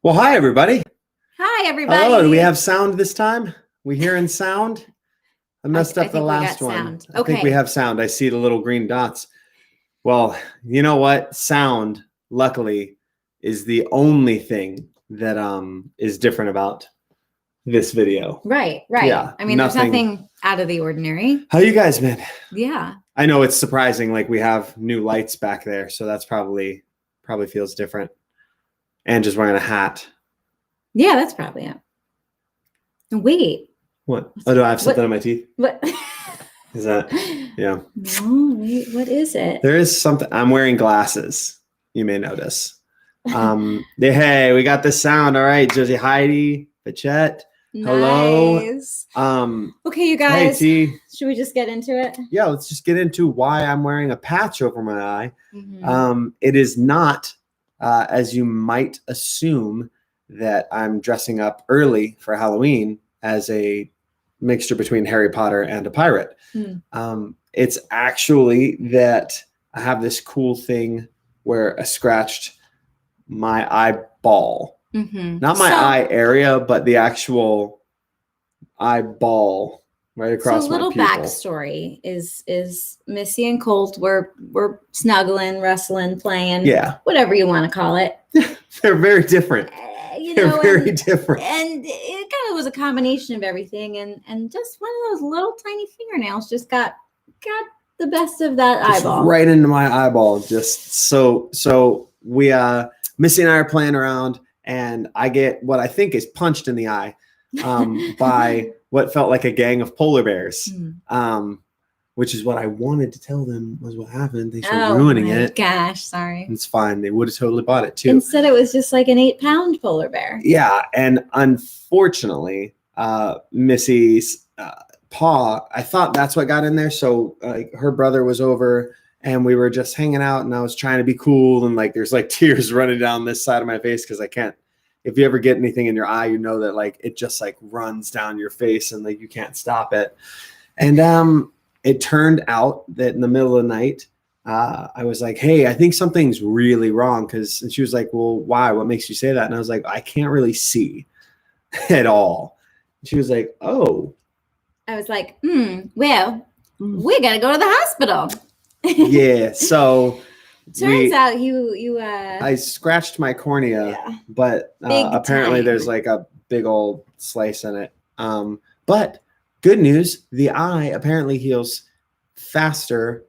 Well, hi, everybody. Hi, everybody. Hello. Do we have sound this time? We hearing sound? I messed up the last one. Sound. I think we have sound. I see the little green dots. Well, you know what? Sound, luckily, is the only thing that is different about this video. Right. Yeah, I mean, there's nothing out of the ordinary. How you guys been? Yeah. I know it's surprising. Like we have new lights back there, so that's probably feels different. And just wearing a hat. Yeah, that's probably it. Wait. What? Oh, do I have something on my teeth? What? Is that? Yeah. No, wait, what is it? There is something. I'm wearing glasses. You may notice. Hey, we got the sound. All right, Josie, Heidi, Pachette. Nice. Hello. Okay, you guys. Hey, T. Should we just get into it? Yeah, let's just get into why I'm wearing a patch over my eye. Mm-hmm. It is not, as you might assume, that I'm dressing up early for Halloween as a mixture between Harry Potter and a pirate. It's actually that I have this cool thing where I scratched my eyeball. Not my eye area, but the actual eyeball right across my pupil. So little backstory is Missy and Colt were snuggling, wrestling, playing, whatever you want to call it. They're very different. They're very different. And it kind of was a combination of everything. And just one of those little tiny fingernails just got the best of that eyeball. Right into my eyeball. Just so we Missy and I are playing around and I get what I think is punched in the eye by what felt like a gang of polar bears. Which is what I wanted to tell them was what happened. They started ruining it. Gosh, sorry. It's fine. They would have totally bought it too. Instead, it was just like an 8-pound polar bear. Yeah, and unfortunately, Missy's paw, I thought that's what got in there. So her brother was over and we were just hanging out and I was trying to be cool and like there's like tears running down this side of my face because I can't. If you ever get anything in your eye, you know that like it just like runs down your face and like you can't stop it. And it turned out that in the middle of the night, I was like, hey, I think something's really wrong. And she was like, well, why? What makes you say that? And I was like, I can't really see at all. And she was like, oh. I was like, well, we got to go to the hospital. Yeah. So turns out I scratched my cornea, but apparently there's like a big old slice in it. But good news, the eye apparently heals faster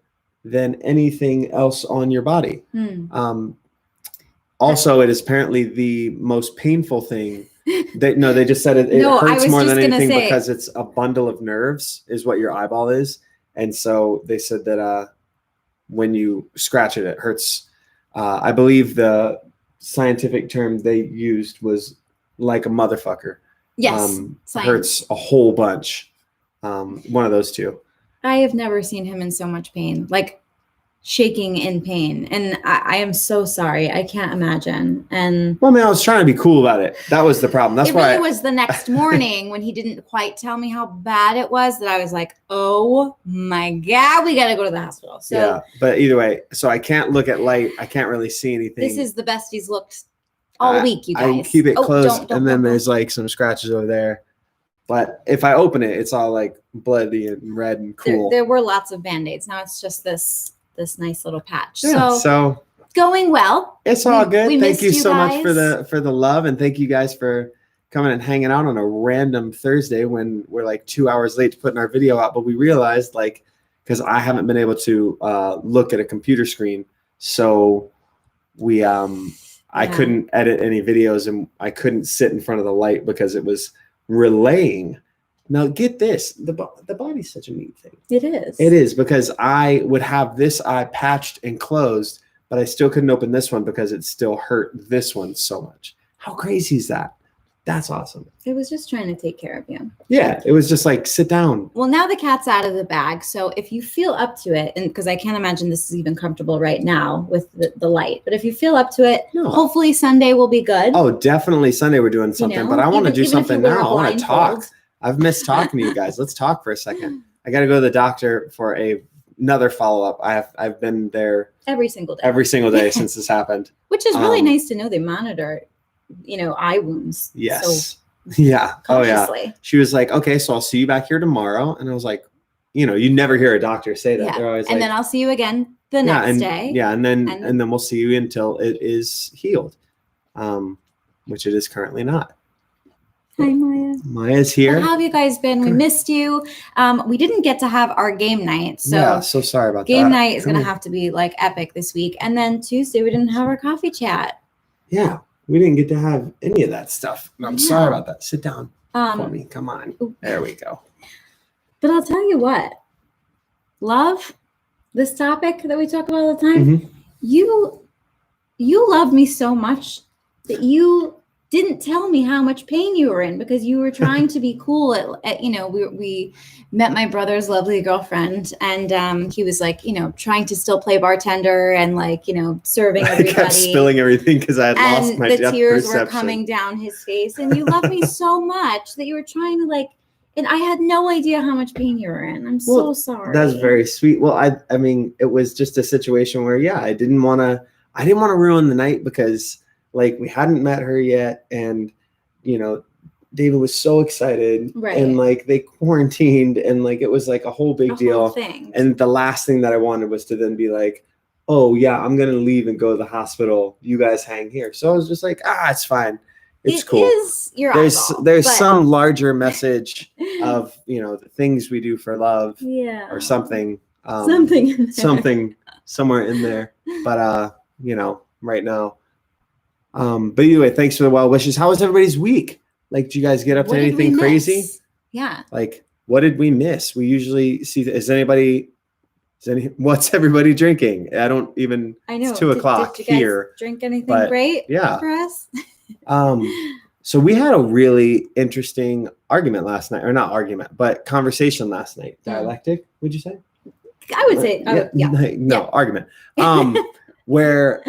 than anything else on your body. Also, it is apparently the most painful thing. They just said it hurts more than anything because it's a bundle of nerves is what your eyeball is. And so they said that when you scratch it, it hurts. I believe the scientific term they used was like a motherfucker. Yes. Hurts a whole bunch. One of those two. I have never seen him in so much pain, like shaking in pain. And I am so sorry. I can't imagine. And well, I mean, I was trying to be cool about it. That was the problem. That's why it was the next morning when he didn't quite tell me how bad it was that I was like, oh my God, we got to go to the hospital. So yeah, but either way, so I can't look at light. I can't really see anything. This is the best he's looked all week, you guys. I keep it closed. And then there's like some scratches over there. But if I open it, it's all like bloody and red and cool. There were lots of Band-Aids. Now it's just this nice little patch. Yeah, so going well. It's all good. Thank you so much for the love, and thank you guys for coming and hanging out on a random Thursday when we're like 2 hours late to putting our video out. But we realized like because I haven't been able to look at a computer screen, so we I couldn't edit any videos and I couldn't sit in front of the light because it was relaying. Now get this, the body's such a neat thing. It is. It is because I would have this eye patched and closed, but I still couldn't open this one because it still hurt this one so much. How crazy is that? That's awesome. It was just trying to take care of you. Yeah, it was just like, sit down. Well, now the cat's out of the bag. So if you feel up to it, and because I can't imagine this is even comfortable right now with the light, but if you feel up to it, hopefully Sunday will be good. Oh, definitely Sunday we're doing something, but I want to do something now. I want to talk. I've missed talking to you guys. Let's talk for a second. I got to go to the doctor for another follow-up. I've been there every single day since this happened. Which is really nice to know they monitor eye wounds. Yes. So yeah. Oh yeah. consciously. She was like, okay, so I'll see you back here tomorrow. And I was like, you never hear a doctor say that. Yeah. They're always and then I'll see you again the next day. Yeah. And then we'll see you until it is healed. Which it is currently not. Hi, Maya. Maya's here. Well, how have you guys been? We missed you. We didn't get to have our game night. So yeah, so sorry about that. Game night is going to have to be like epic this week. And then Tuesday, we didn't have our coffee chat. Yeah, we didn't get to have any of that stuff. I'm sorry about that. Sit down for me. Come on. There we go. But I'll tell you what. Love, this topic that we talk about all the time, you love me so much that you didn't tell me how much pain you were in because you were trying to be cool we met my brother's lovely girlfriend and he was like, trying to still play bartender and serving everybody. I kept spilling everything because I had lost my depth the tears perception. were coming down his face and you loved me so much that you were trying to and I had no idea how much pain you were in. I'm so sorry. That's very sweet. Well, I mean, it was just a situation where, I didn't want to ruin the night because we hadn't met her yet. And, David was so excited and they quarantined and it was a whole big deal. Thing. And the last thing that I wanted was to then be like, oh yeah, I'm going to leave and go to the hospital. You guys hang here. So I was just like, it's fine. It's cool. There's some larger message of, the things we do for love or something, something somewhere in there. But, right now. But either way, thanks for the well wishes. How was everybody's week? Did you guys get up to anything crazy? Yeah. What did we miss? We usually see, what's everybody drinking? I know. It's 2:00 did you here. Guys drink anything great for us? So we had a really interesting argument last night, or not argument, but conversation last night. Dialectic, would you say? I would say, argument. Where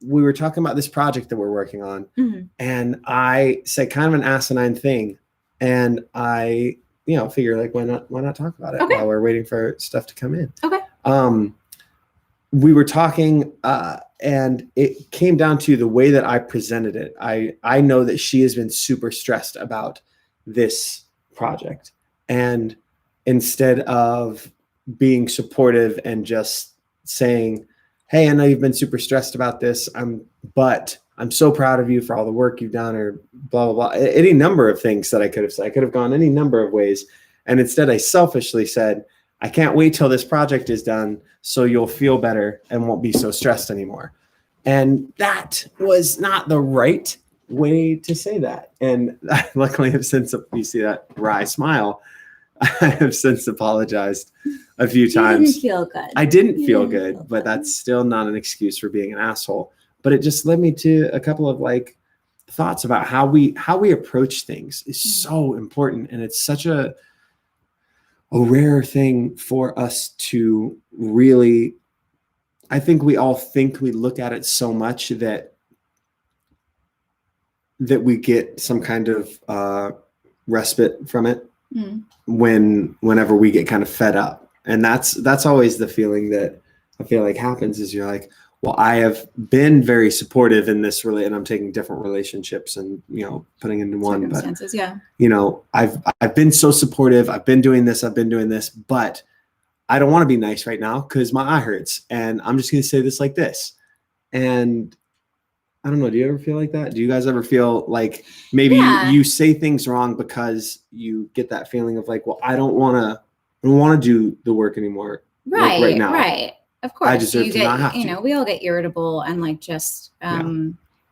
we were talking about this project that we're working on, and I said kind of an asinine thing, and I, figure why not talk about it while we're waiting for stuff to come in. Okay. We were talking, and it came down to the way that I presented it. I know that she has been super stressed about this project, and instead of being supportive and just saying, hey, I know you've been super stressed about this, but I'm so proud of you for all the work you've done, or blah, blah, blah. Any number of things that I could have said. I could have gone any number of ways. And instead I selfishly said, I can't wait till this project is done so you'll feel better and won't be so stressed anymore. And that was not the right way to say that. And I luckily have since, you see that wry smile, I have since apologized a few times. You didn't feel good. I didn't feel good, but that's still not an excuse for being an asshole. But it just led me to a couple of thoughts about how we approach things is so important. And it's such a rare thing for us to really, I think we all think we look at it so much that we get some kind of respite from it whenever we get kind of fed up. And that's always the feeling that I feel like happens is you're like, well, I have been very supportive in this and I'm taking different relationships and, putting into one, but I've been so supportive. I've been doing this, but I don't want to be nice right now because my eye hurts and I'm just going to say this like this. And I don't know. Do you ever feel like that? Do you guys ever feel like maybe you say things wrong because you get that feeling of well, I don't want to do the work anymore right now. Right. Of course, I deserve to not have to. We all get irritable and just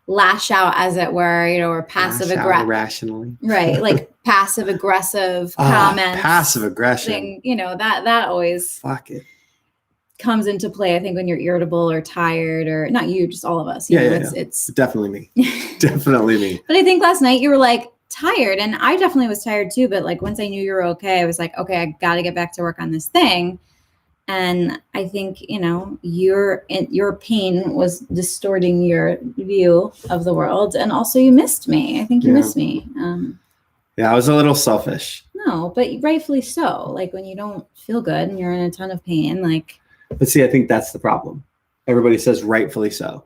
lash out, as it were, or passive aggressive, irrationally, right? Passive aggressive comments, passive aggression. That always comes into play. I think when you're irritable or tired, or not you, just all of us. It's definitely me, definitely me. But I think last night you were tired, and I definitely was tired too. But once I knew you were okay, I was okay, I got to get back to work on this thing. And I think, your pain was distorting your view of the world. And also you missed me. I think you missed me. I was a little selfish. No, but rightfully so. When you don't feel good and you're in a ton of pain, But see, I think that's the problem. Everybody says rightfully so.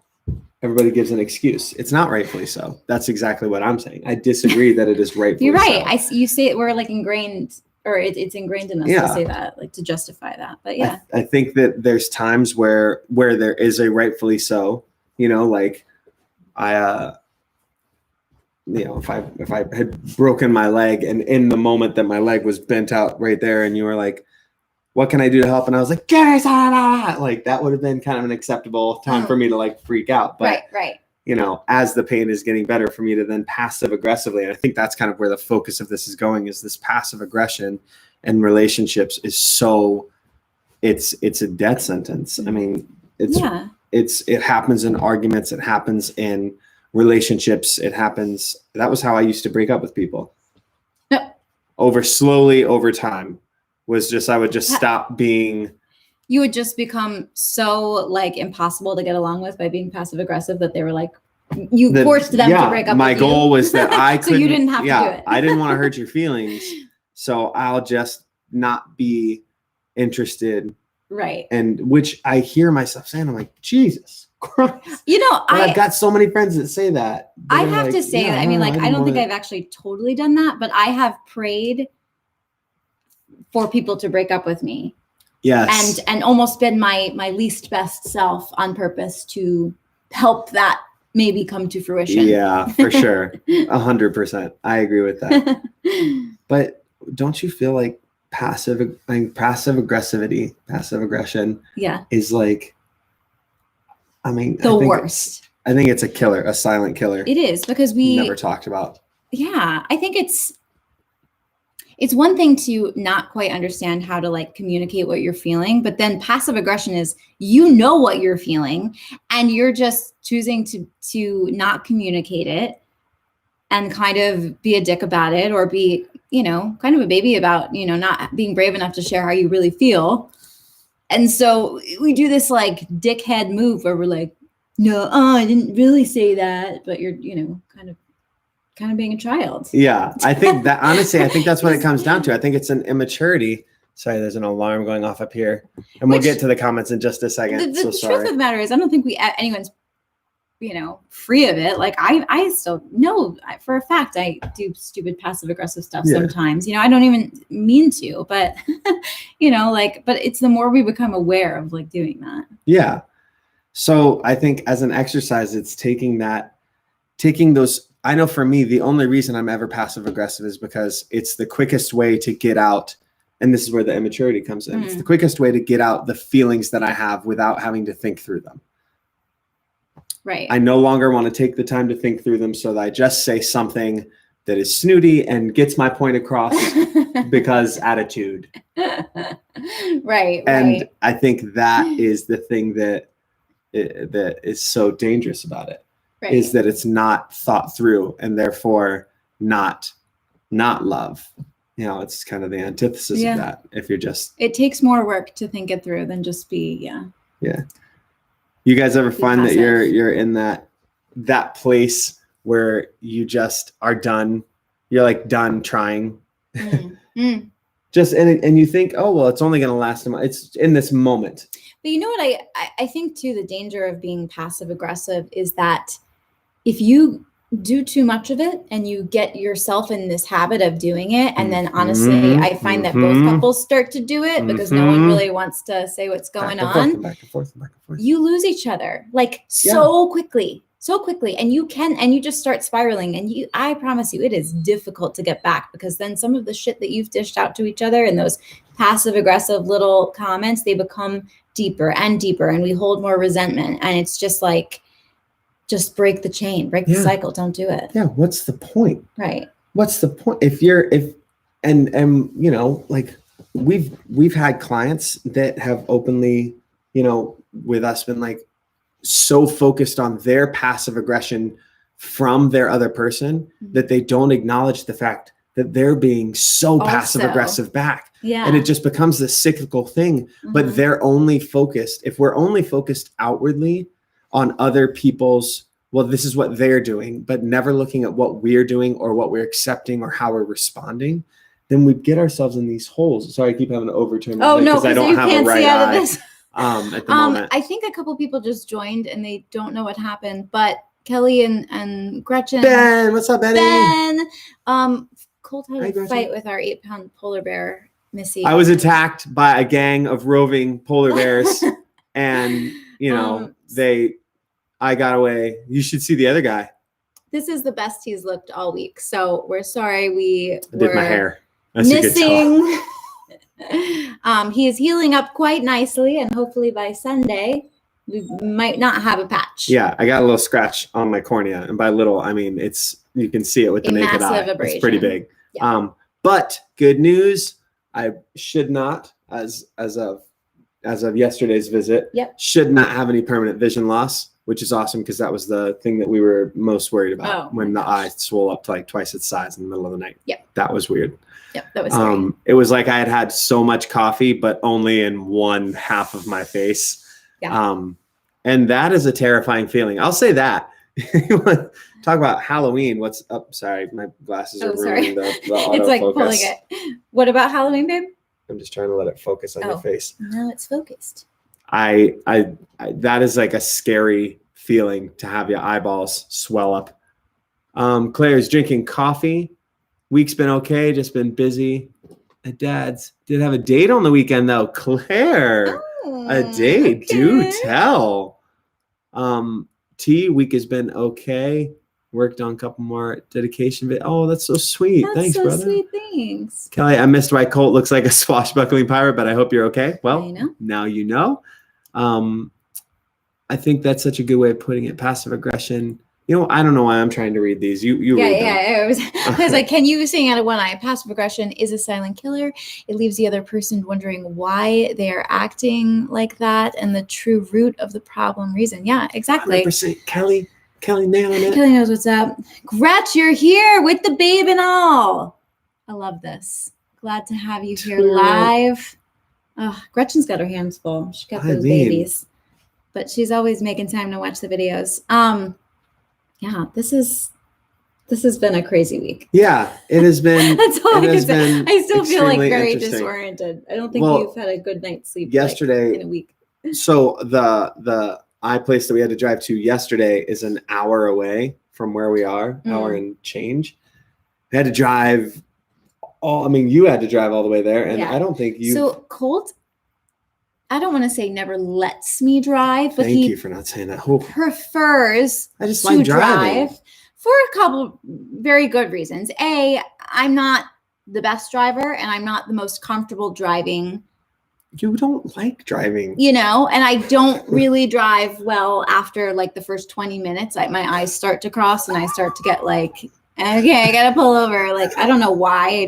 everybody gives an excuse. It's not rightfully so. That's exactly what I'm saying. I disagree that it is rightfully You're right. so. You say it, we're like ingrained, or it's ingrained in us to say that, like to justify that. But yeah, I think that there's times where there is a rightfully so, like if I had broken my leg and in the moment that my leg was bent out right there and you were like, what can I do to help? And I was like, like that would have been kind of an acceptable time for me to like freak out. But right. As the pain is getting better, for me to then passive aggressively. And I think that's kind of where the focus of this is going, is this passive aggression and relationships is so it's a death sentence. I mean, it happens in arguments. It happens in relationships. It happens. That was how I used to break up with people. Yep. Slowly over time. I would just stop being. You would just become so like impossible to get along with by being passive aggressive that they were like, forced them to break up. My goal was that I couldn't. So you didn't have to do it. I didn't want to hurt your feelings, so I'll just not be interested. Right. And which I hear myself saying, I'm like, Jesus Christ. I've got so many friends that say that. I have to say that. I mean, I don't think I've actually totally done that, but I have prayed for people to break up with me. Yes. And almost been my least best self on purpose to help that maybe come to fruition. Yeah, for sure. 100%. I agree with that. But don't you feel like passive aggression is like, I mean, the worst. I think it's a killer, a silent killer. It is, because we never talked about. Yeah, I think it's one thing to not quite understand how to like communicate what you're feeling, but then passive aggression is, what you're feeling and you're just choosing to not communicate it and kind of be a dick about it, or be, kind of a baby about, not being brave enough to share how you really feel. And so we do this like dickhead move where we're like, no, I didn't really say that, but you're, kind of being a child. Yeah. I think that honestly, I think that's what it comes down to. I think it's an immaturity. Sorry, there's an alarm going off up here, and we'll get to the comments in just a second. The truth of the matter is, I don't think anyone's, free of it. Like I still know for a fact I do stupid passive aggressive stuff sometimes. I don't even mean to, but but it's the more we become aware of like doing that. Yeah. So I think as an exercise, it's taking those. I know for me, the only reason I'm ever passive aggressive is because it's the quickest way to get out. And this is where the immaturity comes in. It's the quickest way to get out the feelings that I have without having to think through them. Right. I no longer want to take the time to think through them, so that I just say something that is snooty and gets my point across because attitude. Right. And I think that is the thing that is so dangerous about it. Right. Is that it's not thought through, and therefore not love. It's kind of the antithesis of that. If you're it takes more work to think it through than just be. Yeah. You guys ever find that you're in that place where you just are done? You're like done trying. Just and you think, oh well, it's only going to last a month. It's in this moment. But you know what I think too, the danger of being passive aggressive is that if you do too much of it and you get yourself in this habit of doing it, and then honestly, I find that both couples start to do it because no one really wants to say what's going on. Back and forth. You lose each other like so quickly, and you just start spiraling. And I promise you, it is difficult to get back, because then some of the shit that you've dished out to each other and those passive aggressive little comments, they become deeper and deeper, and we hold more resentment. And it's just like, just break the chain, break the cycle. Don't do it. Yeah. What's the point? Right. What's the point? Like we've had clients that have openly, with us been like so focused on their passive aggression from their other person that they don't acknowledge the fact that they're being so passive aggressive back. Yeah. And it just becomes this cyclical thing, but they're only focused. If we're only focused outwardly on other people's, well, this is what they're doing, but never looking at what we're doing or what we're accepting or how we're responding, then we get ourselves in these holes. Sorry, I keep having to overturn my head because I don't have a right eye. at the moment. I think a couple people just joined and they don't know what happened, but Kelly and Gretchen. Ben, what's up, Benny? Colt had Hi, a Gretchen. fight with our 8-pound polar bear, Missy. I was attacked by a gang of roving polar bears, and I got away. You should see the other guy. This is the best he's looked all week, so we're sorry we did my hair. As missing. He is healing up quite nicely, and hopefully by Sunday we might not have a patch. Yeah, I got a little scratch on my cornea, and by little I mean you can see it with the naked eye. Abrasion. It's pretty big. Yeah. But good news, I should not, as of yesterday's visit, should not have any permanent vision loss, which is awesome because that was the thing that we were most worried about when the eye swole up to like twice its size in the middle of the night. Yep. That was weird. Yep, that was scary. It was like I had so much coffee, but only in one half of my face. Yeah. And that is a terrifying feeling. I'll say that. Talk about Halloween. What's up? Sorry, my glasses are ruining the autofocus. It's like pulling it. What about Halloween, babe? I'm just trying to let it focus on your face. No, it's focused. I that is like a scary feeling to have your eyeballs swell up. Claire's drinking coffee. Week's been okay, just been busy. At Dad's. Did have a date on the weekend though. Claire, a date. Okay. Do tell. Week has been okay. Worked on a couple more dedication. Oh, that's so sweet. Thanks, brother. Sweet. Thanks. Kelly, I missed why Colt looks like a swashbuckling pirate, but I hope you're okay. Well, now you know. I think that's such a good way of putting it. Passive aggression. I don't know why I'm trying to read these. You read them. I was like, can you sing out of one eye? Passive aggression is a silent killer. It leaves the other person wondering why they are acting like that and the true root of the problem reason. Yeah, exactly. 100%. Kelly nailing it. Kelly knows what's up. Gretch, you're here with the babe and all. I love this. Glad to have you here live. Oh, Gretchen's got her hands full. She got those babies. But she's always making time to watch the videos. Yeah, this has been a crazy week. Yeah, it has been. That's all I can say. I still feel like very interesting. Disoriented. I don't think you've had a good night's sleep yesterday in a week. So the eye place that we had to drive to yesterday is an hour away from where we are, hour and change. We had to drive you had to drive all the way there, and I don't think you. So Colt, I don't want to say never lets me drive, but thank you for not saying that. Prefers I just like driving for a couple very good reasons. A, I'm not the best driver, and I'm not the most comfortable driving. You don't like driving, and I don't really drive well after like the first 20 minutes. My eyes start to cross, and I start to get like, okay, I gotta pull over. Like, I don't know why.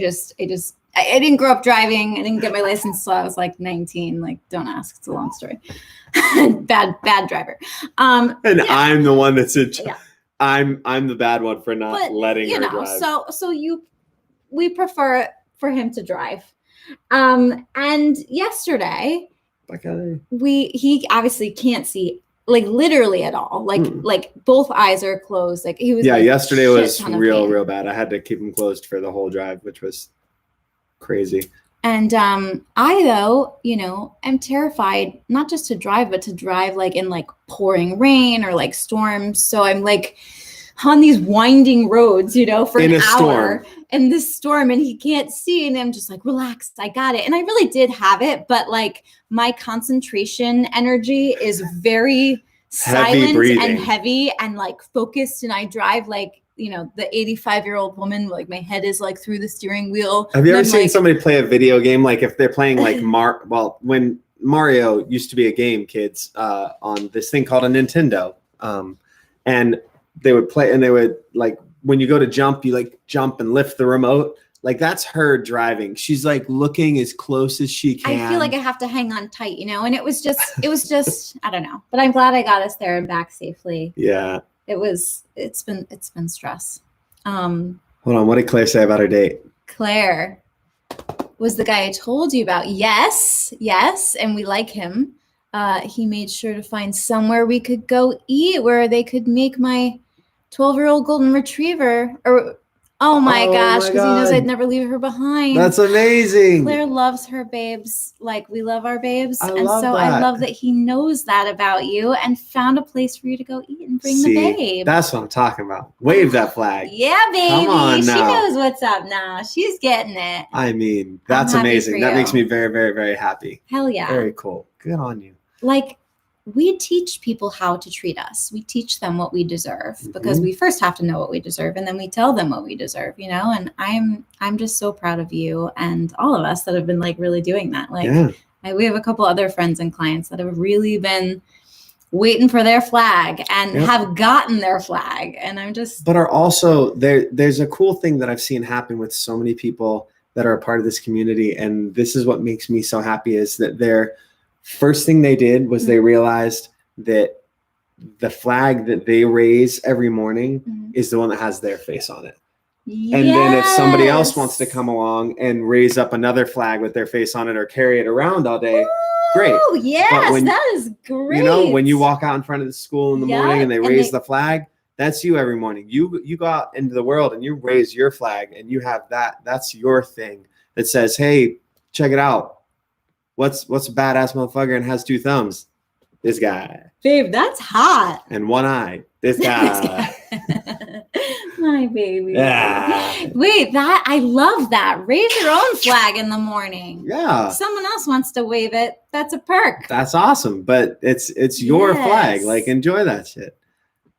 I didn't grow up driving. I didn't get my license until I was like 19. Like, don't ask. It's a long story. bad driver. I'm the one that's I'm the bad one for not letting her drive. So we prefer for him to drive. And yesterday he obviously can't see like literally at all. Like both eyes are closed. Like he was. Yeah, yesterday was real bad. I had to keep him closed for the whole drive, which was crazy. And I though, am terrified not just to drive, but to drive like in like pouring rain or like storms. So I'm like on these winding roads, for an hour in this storm, and he can't see, and I'm just like, relax, I got it. And I really did have it, but like my concentration energy is very silent and heavy and like focused, and I drive like the 85-year-old woman, like my head is like through the steering wheel. Have you ever seen somebody play a video game? Like if they're playing like when Mario used to be a game, kids, on this thing called a Nintendo. And they would play, and they would like, when you go to jump, you like jump and lift the remote. Like that's her driving. She's like looking as close as she can. I feel like I have to hang on tight, and it was just, I don't know, but I'm glad I got us there and back safely. Yeah. It's been stress. Hold on. What did Claire say about her date? Claire was the guy I told you about. Yes. And we like him. He made sure to find somewhere we could go eat where they could make my 12-year-old golden retriever, or Oh my gosh, my because he knows God. I'd never leave her behind. That's amazing. Claire loves her babes like we love our babes. I and love so I that. love that he knows that about you and found a place for you to go eat and bring the babe. That's what I'm talking about. Wave that flag. Yeah, baby. Come on She now. knows what's up now. She's getting it. I mean, that's I'm happy amazing. for That you. makes me very, very, very happy. Hell yeah. Very cool. Good on you. Like, we teach people how to treat us. We teach them what we deserve because we first have to know what we deserve, and then we tell them what we deserve, you know? And I'm just so proud of you and all of us that have been like really doing that. Like, we have a couple other friends and clients that have really been waiting for their flag and have gotten their flag. And I'm just, but are also there's a cool thing that I've seen happen with so many people that are a part of this community. And this is what makes me so happy, is that their first thing they did was they realized that the flag that they raise every morning is the one that has their face on it. And then if somebody else wants to come along and raise up another flag with their face on it or carry it around all day, great. Oh, yes, that is great. You know, when you walk out in front of the school in the morning and they raise the flag, that's you every morning. You go out into the world and you raise your flag, and you have that's your thing that says, hey, check it out. What's a badass motherfucker and has 2 thumbs? This guy. Babe, that's hot. And 1 eye. This guy. My baby. Yeah. Wait, I love that. Raise your own flag in the morning. Yeah. If someone else wants to wave it, that's a perk. That's awesome. But it's your flag. Like, enjoy that shit.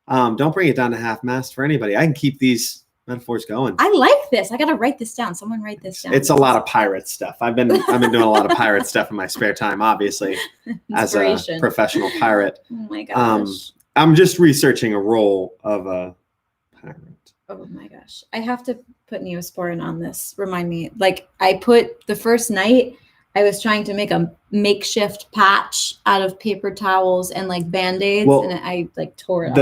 Don't bring it down to half-mast for anybody. I can keep these metaphors going. I like this. I gotta write this down. Someone write this down. It's a lot of pirate stuff. I've been doing a lot of pirate stuff in my spare time, obviously, as a professional pirate. Oh my gosh. I'm just researching a role of a pirate. Oh my gosh. I have to put Neosporin on this. Remind me. Like, I put the first night, I was trying to make a makeshift patch out of paper towels and like Band-Aids, and I like tore it off.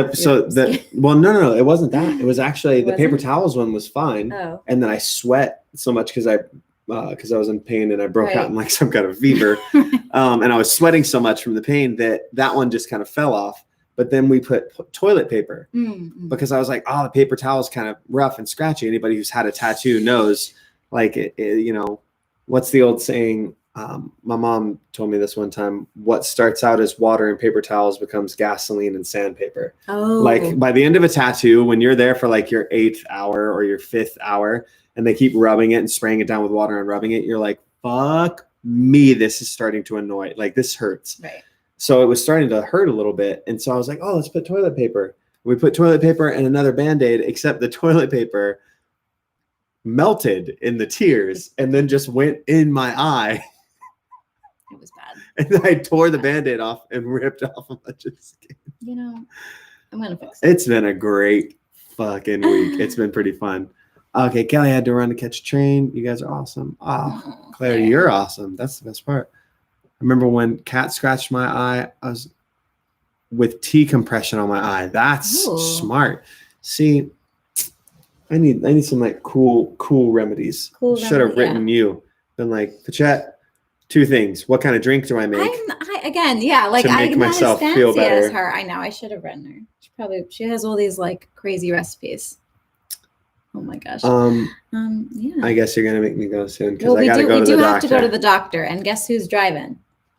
No, it wasn't that. It was actually the paper towels one was fine. Oh. And then I sweat so much because I was in pain and I broke out in like some kind of fever. And I was sweating so much from the pain that one just kind of fell off. But then we put toilet paper because I was like, oh, the paper towel is kind of rough and scratchy. Anybody who's had a tattoo knows, like, you know, what's the old saying? My mom told me this one time: what starts out as water and paper towels becomes gasoline and sandpaper. Oh. Like, by the end of a tattoo, when you're there for like your 8th hour or your 5th hour and they keep rubbing it and spraying it down with water and rubbing it, you're like, fuck me, this is starting to annoy. Like, this hurts. Right. So it was starting to hurt a little bit. And so I was like, oh, let's put toilet paper. We put toilet paper and another Band-Aid, except the toilet paper melted in the tears and then just went in my eye. It was bad. And I tore the Band-Aid off and ripped off a bunch of skin. You know, I'm going to fix it. It's been a great fucking week. It's been pretty fun. Okay, Kelly had to run to catch a train. You guys are awesome. Oh, Claire, you're awesome. That's the best part. I remember when Kat scratched my eye, I was with tea compression on my eye. That's smart. See, I need some like cool remedies. Should have written you. Been like, Pachette, 2 things. What kind of drink do I make? To make myself feel better. As her. I know. I should have written her. She has all these like crazy recipes. Oh my gosh. I guess you're gonna make me go soon because I gotta go to the doctor. We do have to go to the doctor, and guess who's driving?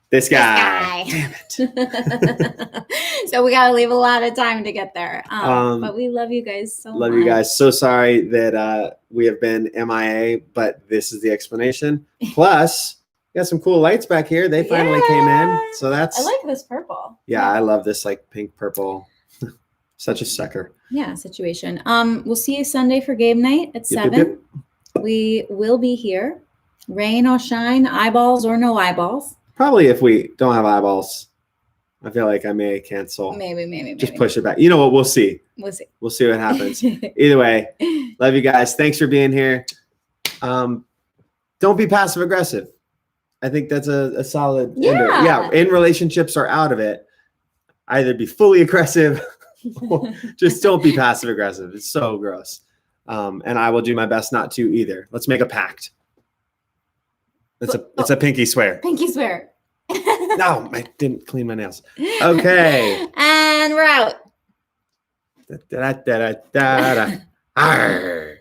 This guy. Damn it. So we gotta leave a lot of time to get there. But we love you guys so much. Love you guys. So sorry that we have been MIA, but this is the explanation. Plus, we got some cool lights back here. They finally came in. So that's I like this purple. Yeah, I love this like pink purple. Such a sucker. Yeah, situation. We'll see you Sunday for game night at 7. Yep. We will be here. Rain or shine, eyeballs or no eyeballs. Probably if we don't have eyeballs, I feel like I may cancel. Maybe. Just push it back. You know what? We'll see. We'll see what happens. Either way, love you guys. Thanks for being here. Don't be passive aggressive. I think that's a solid ender. Yeah, in relationships or out of it, either be fully aggressive or just don't be passive aggressive. It's so gross. And I will do my best not to either. Let's make a pact. It's a pinky swear. Pinky swear. No, I didn't clean my nails. Okay. And we're out. Da, da, da, da, da, da. Arr.